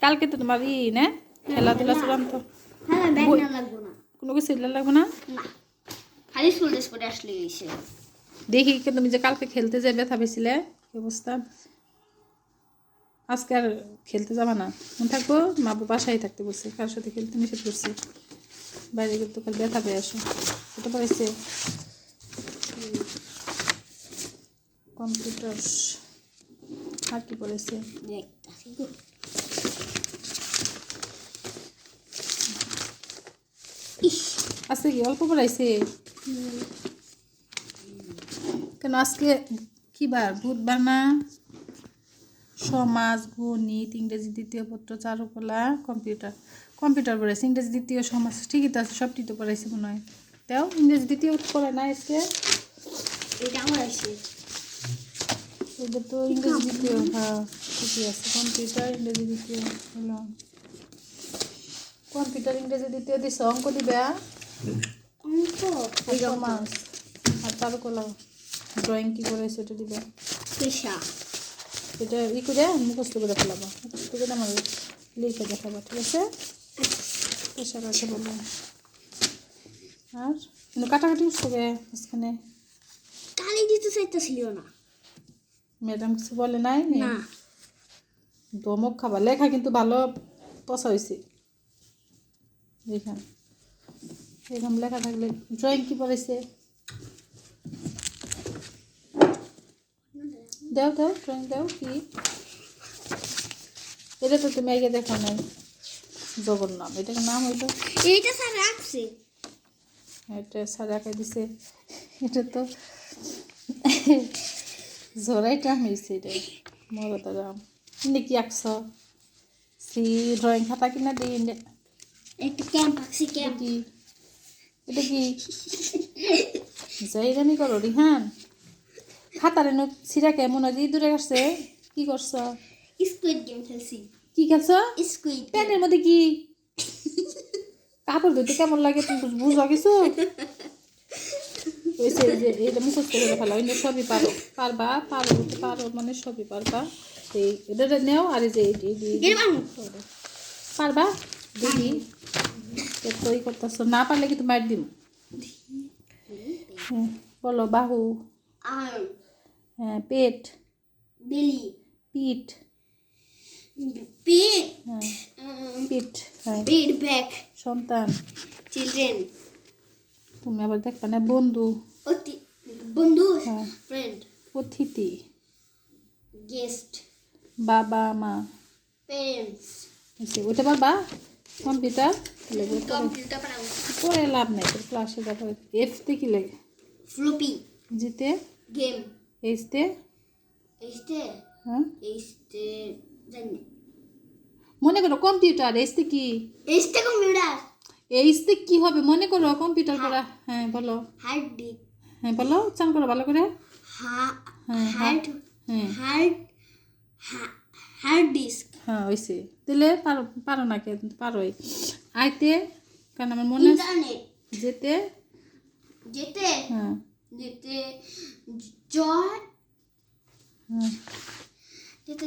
কালকে তো তোমার না খেলাধুলা ছিলাম তো কোনো কিছু লাগবে না খালি স্কুল ড্রেস পরে আসলে এসে দেখি তুমি যে কালকে খেলতে যাই ব্যথা পেয়েছিলে কি অবস্থা আজকে আর খেলতে যাবা না মনে থাকবো মা বাসায় থাকতে বলছে কার সাথে খেলতে নিষেধ করছে বাইরে কিন্তু কাল ব্যথা পেয়ে আসো এটা পড়েছে কম্পিউটার আর কি পড়েছে আজকে কি অল্প পড়াইছে কেন আজকে কি বার বুধবার না সমাজ গণিত ইংরেজি দ্বিতীয় পত্র চারুকলা কম্পিউটার পড়াইছে ইংরেজি দ্বিতীয় সমাজ ঠিকই তো আছে সবটি তো পড়াইছে মনে হয় তাও ইংরেজি দ্বিতীয় পড়ে না আজকে এটা আমার আছে এটা তো ইংরেজি দ্বিতীয় হ্যাঁ ঠিকই আছে কম্পিউটার ইংরেজি দ্বিতীয় হলো কম্পিউটার ইংরেজি দ্বিতীয় দিছে অঙ্ক দিবে সমাজ আর চারুকলা ড্রয়িং কী করেছে এটা দিবে পেশা এটা করে মুখস্থ করে ফেলাবো মুখস্থ করে আমার লিখে দেখাবো ঠিক আছে পেশা কাছে বলবো আর কাটাকাটি উঠছে মাঝখানে কালি দিতে চাইতেছিল না ম্যাডাম কিছু বলে নাই না ধমক খাবার লেখা কিন্তু ভালো পচা হয়েছে এখানে এরকম লেখা থাকলে ড্রয়িং কি পড়েছে দাও ড্রয়িং দাও কি এটা তো তুমি আগে দেখো নাই জগন্নাথ এটার নাম হইলো এইটা স্যার রাখছে এটা স্যার রাখা দিছে এটা তো জোরাইটা হয়েছে এটা মরদারাম কি আঁকছ সি ড্রয়িং খাতা কিনা দিই একটা ক্যাম্প আঁকছি ক্যাম্প কি এটা কি জাইরামি করো রিহান খাতারে নো সিরা কেমন আছে দূরে আসছে কি করছ স্কুইড গেম খেলছি কি খেলছ স্কুইড প্যানের মধ্যে কি কাপড় ধুতে কেমন লাগে তুমি বুঝো কিছু ওইসে যে এটা মুখস্থ করে ফেলা ওই সবই পারবা পারো মানে সবই পারবা এই এটা নেও আর এই যে পারবা দেখি তৈরি করতেছ না পারলে কিন্তু মার দিম বলো বাহু আর্ম হ্যাঁ পেট বেলি পিঠ পিট হ্যাঁ পিঠ হ্যাঁ পিট ব্যাক সন্তান চিলড্রেন তুমি আবার দেখবা না বন্ধু বন্ধু হ্যাঁ ফ্রেন্ড অতিথি গেস্ট বাবা মা পেরেন্টস ওইটা পারবা কম্পিউটার কম্পিউটার পারাম পরে লাভ নাই তোর ক্লাসে যাবো এফতে কি লাগে ফ্লপি জিতে গেম এইচতে এইস্টে হ্যাঁ এইস্টে জানি মনে করো কম্পিউটার এইচতে কি এইস্টে কম্পিউটার এইচতে কি হবে মনে করো কম্পিউটার করা হ্যাঁ বলো হার্ড ডিস্ক হ্যাঁ বলো চান করো ভালো করে হার্ড হ্যাঁ হার্ড হার্ড ডিস্ক হ্যাঁ ওইসে দিলে পারো না কিন্তু পারোই আইতে কারণ আমার মনে ইন্টারনেট যেতে যেতে হ্যাঁ যেতে জয় হ্যাঁ যেতে